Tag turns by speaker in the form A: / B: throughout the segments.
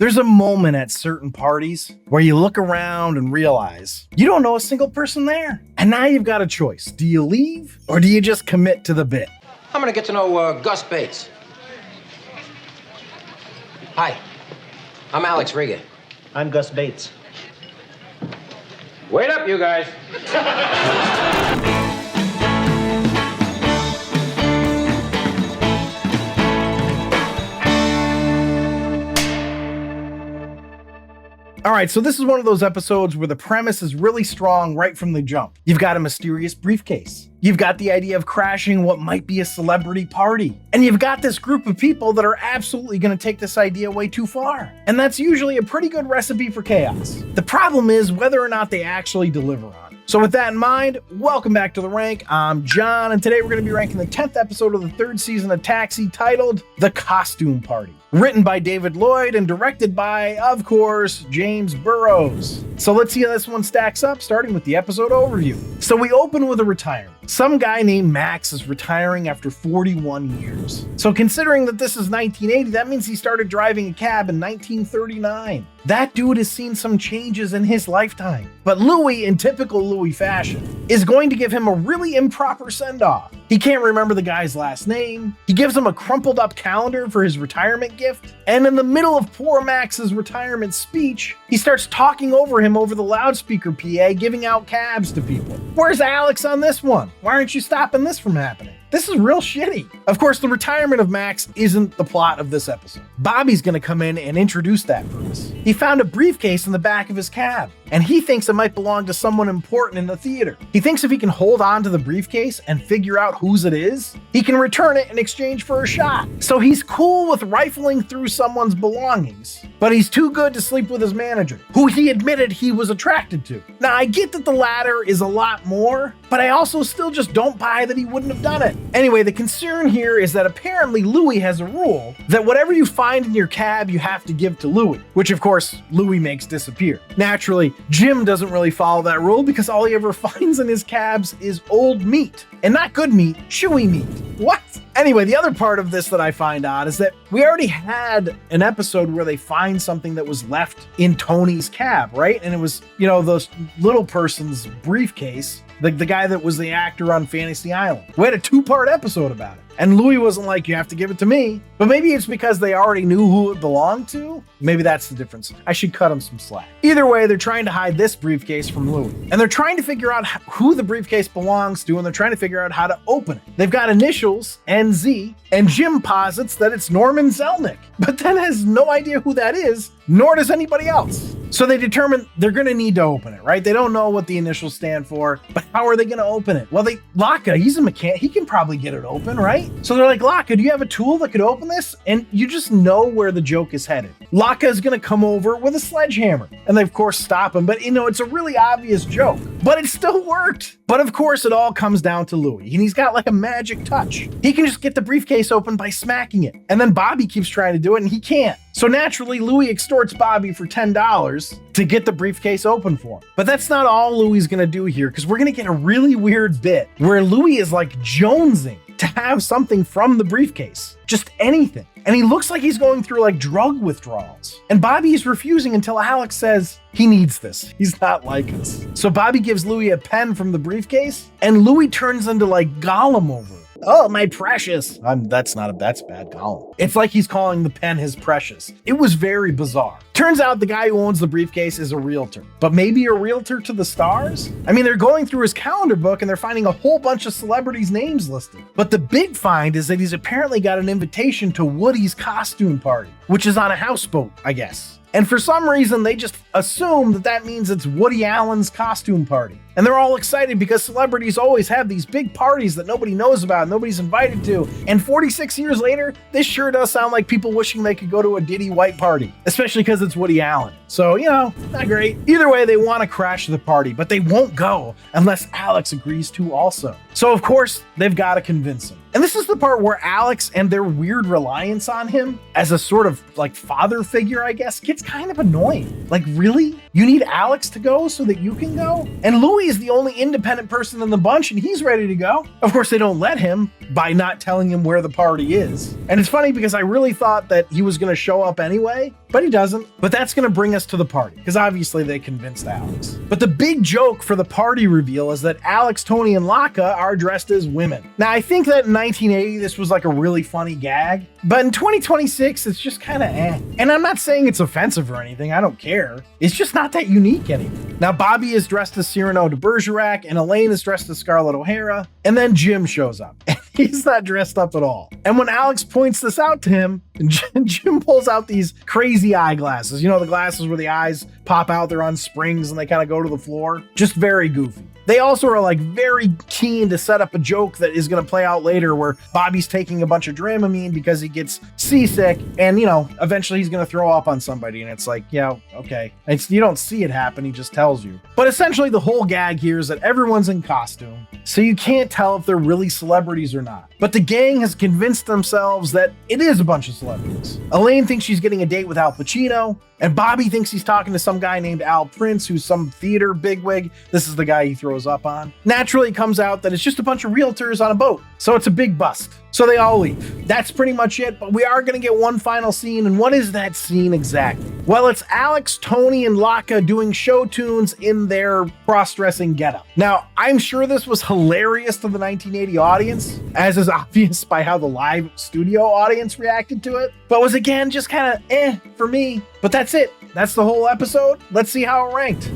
A: There's a moment at certain parties where you look around and realize you don't know a single person there. And now you've got a choice. Do you leave or do you just commit to the bit?
B: I'm gonna get to know Gus Bates. Hi, I'm Alex Riga.
C: I'm Gus Bates.
B: Wait up, you guys.
A: All right, so this is one of those episodes where the premise is really strong right from the jump. You've got a mysterious briefcase. You've got the idea of crashing what might be a celebrity party. And you've got this group of people that are absolutely going to take this idea way too far. And that's usually a pretty good recipe for chaos. The problem is whether or not they actually deliver on it. So with that in mind, welcome back to The Rank. I'm John, and today we're going to be ranking the 10th episode of the 3rd season of Taxi, titled The Costume Party. Written by David Lloyd and directed by, of course, James Burrows. So let's see how this one stacks up, starting with the episode overview. So we open with a retirement. Some guy named Max is retiring after 41 years. So considering that this is 1980, that means he started driving a cab in 1939. That dude has seen some changes in his lifetime. But Louis, in typical Louis fashion, is going to give him a really improper send-off. He can't remember the guy's last name. He gives him a crumpled up calendar for his retirement gift. And in the middle of poor Max's retirement speech, he starts talking over him over the loudspeaker PA, giving out cabs to people. Where's Alex on this one? Why aren't you stopping this from happening? This is real shitty. Of course, the retirement of Max isn't the plot of this episode. Bobby's gonna come in and introduce that for us. He found a briefcase in the back of his cab, and he thinks it might belong to someone important in the theater. He thinks if he can hold on to the briefcase and figure out whose it is, he can return it in exchange for a shot. So he's cool with rifling through someone's belongings, but he's too good to sleep with his manager, who he admitted he was attracted to. Now, I get that the latter is a lot more, but I also still just don't buy that he wouldn't have done it. Anyway, the concern here is that apparently Louis has a rule that whatever you find in your cab, you have to give to Louis, which of course Louis makes disappear. Naturally, Jim doesn't really follow that rule because all he ever finds in his cabs is old meat. And not good meat, chewy meat. What? Anyway, the other part of this that I find odd is that we already had an episode where they find something that was left in Tony's cab, right? And it was, those little person's briefcase, the guy that was the actor on Fantasy Island. We had a 2-part episode about it. And Louis wasn't like, you have to give it to me. But maybe it's because they already knew who it belonged to. Maybe that's the difference. I should cut him some slack. Either way, they're trying to hide this briefcase from Louis. And they're trying to figure out who the briefcase belongs to, and they're trying to figure out how to open it. They've got initials, NZ, and Jim posits that it's Norman Zelnick, but then has no idea who that is, nor does anybody else. So they determine they're going to need to open it, right? They don't know what the initials stand for, but how are they going to open it? Well, Laka, he's a mechanic. He can probably get it open, right? So they're like, Laka, do you have a tool that could open this? And you just know where the joke is headed. Laka is going to come over with a sledgehammer. And they, of course, stop him. But, it's a really obvious joke. But it still worked. But, of course, it all comes down to Louis. And he's got like a magic touch. He can just get the briefcase open by smacking it. And then Bobby keeps trying to do it, and he can't. So naturally, Louis extorts Bobby for $10 to get the briefcase open for him. But that's not all Louis is going to do here, because we're going to get a really weird bit where Louis is like jonesing to have something from the briefcase. Just anything. And he looks like he's going through like drug withdrawals. And Bobby is refusing until Alex says he needs this. He's not like us. So Bobby gives Louis a pen from the briefcase, and Louis turns into like Gollum over it. Oh, my precious. That's bad Gollum. It's like he's calling the pen his precious. It was very bizarre. Turns out the guy who owns the briefcase is a realtor, but maybe a realtor to the stars? I mean, they're going through his calendar book and they're finding a whole bunch of celebrities' names listed. But the big find is that he's apparently got an invitation to Woody's costume party, which is on a houseboat, I guess. And for some reason, they just assume that means it's Woody Allen's costume party. And they're all excited because celebrities always have these big parties that nobody knows about, nobody's invited to. And 46 years later, this sure does sound like people wishing they could go to a Diddy White party, especially because it's Woody Allen. So, not great. Either way, they want to crash the party, but they won't go unless Alex agrees to also. So, of course, they've got to convince him. And this is the part where Alex and their weird reliance on him as a sort of like father figure, I guess, gets kind of annoying. Like, really? You need Alex to go so that you can go? And Louis is the only independent person in the bunch and he's ready to go. Of course, they don't let him by not telling him where the party is. And it's funny because I really thought that he was going to show up anyway, but he doesn't. But that's going to bring us to the party, because obviously they convinced Alex. But the big joke for the party reveal is that Alex, Tony, and Laka are dressed as women. Now, I think that in 1980, this was like a really funny gag, but in 2026, it's just kind of eh. And I'm not saying it's offensive or anything, I don't care. It's just not that unique anymore. Now, Bobby is dressed as Cyrano de Bergerac, and Elaine is dressed as Scarlett O'Hara, and then Jim shows up. He's not dressed up at all. And when Alex points this out to him, Jim pulls out these crazy eyeglasses. You know, the glasses where the eyes pop out, they're on springs and they kind of go to the floor. Just very goofy. They also are like very keen to set up a joke that is going to play out later where Bobby's taking a bunch of Dramamine because he gets seasick and, you know, eventually he's going to throw up on somebody. And it's like, yeah, okay. You don't see it happen. He just tells you. But essentially the whole gag here is that everyone's in costume, so you can't tell if they're really celebrities or not. But the gang has convinced themselves that it is a bunch of celebrities. Elaine thinks she's getting a date with Al Pacino, and Bobby thinks he's talking to some guy named Al Prince, who's some theater bigwig. This is the guy he throws up on. Naturally, it comes out that it's just a bunch of realtors on a boat, so it's a big bust. So they all leave. That's pretty much it, but we are going to get one final scene, and what is that scene exactly? Well, it's Alex, Tony, and Laka doing show tunes in their cross-dressing getup. Now, I'm sure this was hilarious to the 1980 audience, as is obvious by how the live studio audience reacted to it, but was again just kind of for me. But that's it. That's the whole episode. Let's see how it ranked.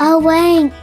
C: A rank.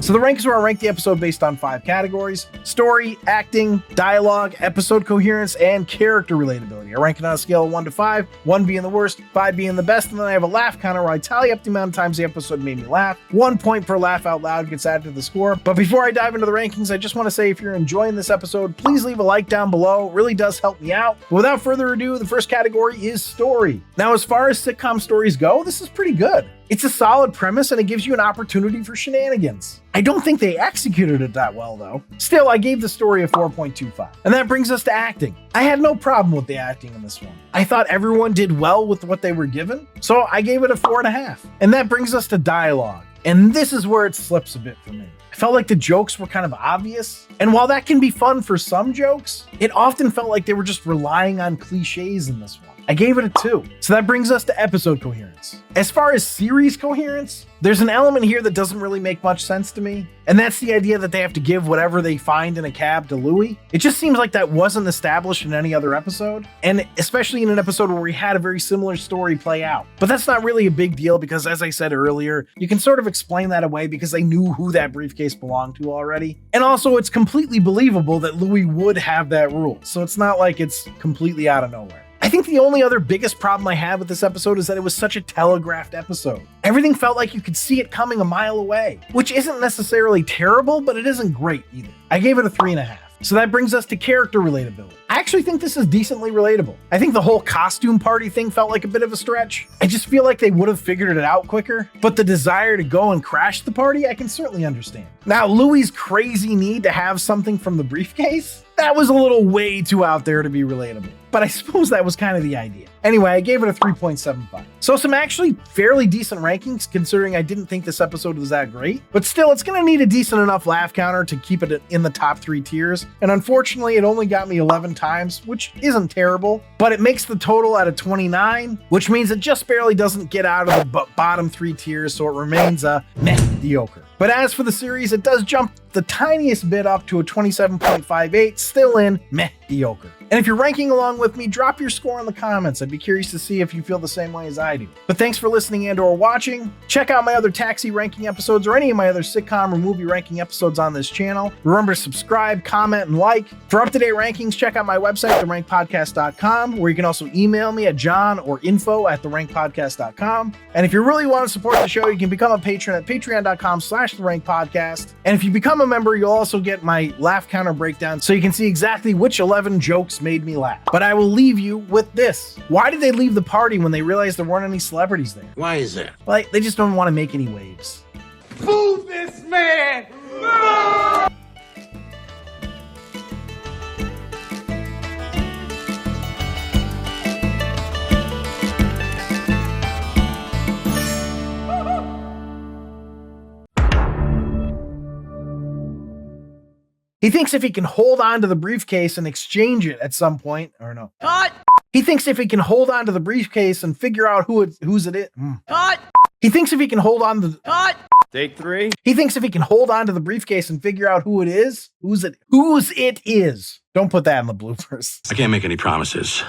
A: So the rankings were I ranked the episode based on 5 categories: story, acting, dialogue, episode coherence, and character relatability. I rank it on a scale of 1 to 5, 1 being the worst, 5 being the best, and then I have a laugh counter where I tally up the amount of times the episode made me laugh. 1 point per laugh out loud gets added to the score. But before I dive into the rankings, I just want to say if you're enjoying this episode, please leave a like down below. It really does help me out. But without further ado, the first category is story. Now, as far as sitcom stories go, this is pretty good. It's a solid premise and it gives you an opportunity for shenanigans. I don't think they executed it that well though. Still, I gave the story a 4.25. And that brings us to acting. I had no problem with the acting in this one. I thought everyone did well with what they were given, so I gave it a 4.5. And that brings us to dialogue. And this is where it slips a bit for me. I felt like the jokes were kind of obvious. And while that can be fun for some jokes, it often felt like they were just relying on cliches in this one. I gave it a 2. So that brings us to episode coherence. As far as series coherence, there's an element here that doesn't really make much sense to me, and that's the idea that they have to give whatever they find in a cab to Louis. It just seems like that wasn't established in any other episode, and especially in an episode where we had a very similar story play out. But that's not really a big deal because, as I said earlier, you can sort of explain that away because they knew who that briefcase belonged to already. And also, it's completely believable that Louis would have that rule, so it's not like it's completely out of nowhere. I think the only other biggest problem I have with this episode is that it was such a telegraphed episode. Everything felt like you could see it coming a mile away, which isn't necessarily terrible, but it isn't great either. I gave it a 3.5. So that brings us to character relatability. I actually think this is decently relatable. I think the whole costume party thing felt like a bit of a stretch. I just feel like they would have figured it out quicker, but the desire to go and crash the party, I can certainly understand. Now, Louis' crazy need to have something from the briefcase? That was a little way too out there to be relatable, but I suppose that was kind of the idea. Anyway, I gave it a 3.75. So some actually fairly decent rankings considering I didn't think this episode was that great, but still it's gonna need a decent enough laugh counter to keep it in the top 3 tiers. And unfortunately it only got me 11 times, which isn't terrible, but it makes the total at a 29, which means it just barely doesn't get out of the bottom 3 tiers. So it remains a mediocre. But as for the series, it does jump the tiniest bit up to a 27.58, still in mediocre. And if you're ranking along with me, drop your score in the comments. I'd be curious to see if you feel the same way as I do. But thanks for listening and or watching. Check out my other taxi ranking episodes or any of my other sitcom or movie ranking episodes on this channel. Remember to subscribe, comment, and like. For up-to-date rankings, check out my website, therankedpodcast.com, where you can also email me at john or info@therankedpodcast.com. And if you really want to support the show, you can become a patron at patreon.com/therankedpodcast. And if you become a member, you'll also get my laugh counter breakdown so you can see exactly which 11 jokes made me laugh. But I will leave you with this. Why did they leave the party when they realized there weren't any celebrities there?
D: Why is that?
A: Well, they just don't want to make any waves.
D: Fool this man!
A: He thinks if he can hold on to the briefcase and exchange it at some point, or no.
D: Cut!
A: He thinks if he can hold on to the briefcase and figure out whose it is.
E: Cut!
A: He thinks if he can hold on to
E: Cut!
D: Take 3.
A: he thinks if he can hold on to the briefcase and figure out whose it is. Don't put that in the bloopers.
F: I can't make any promises,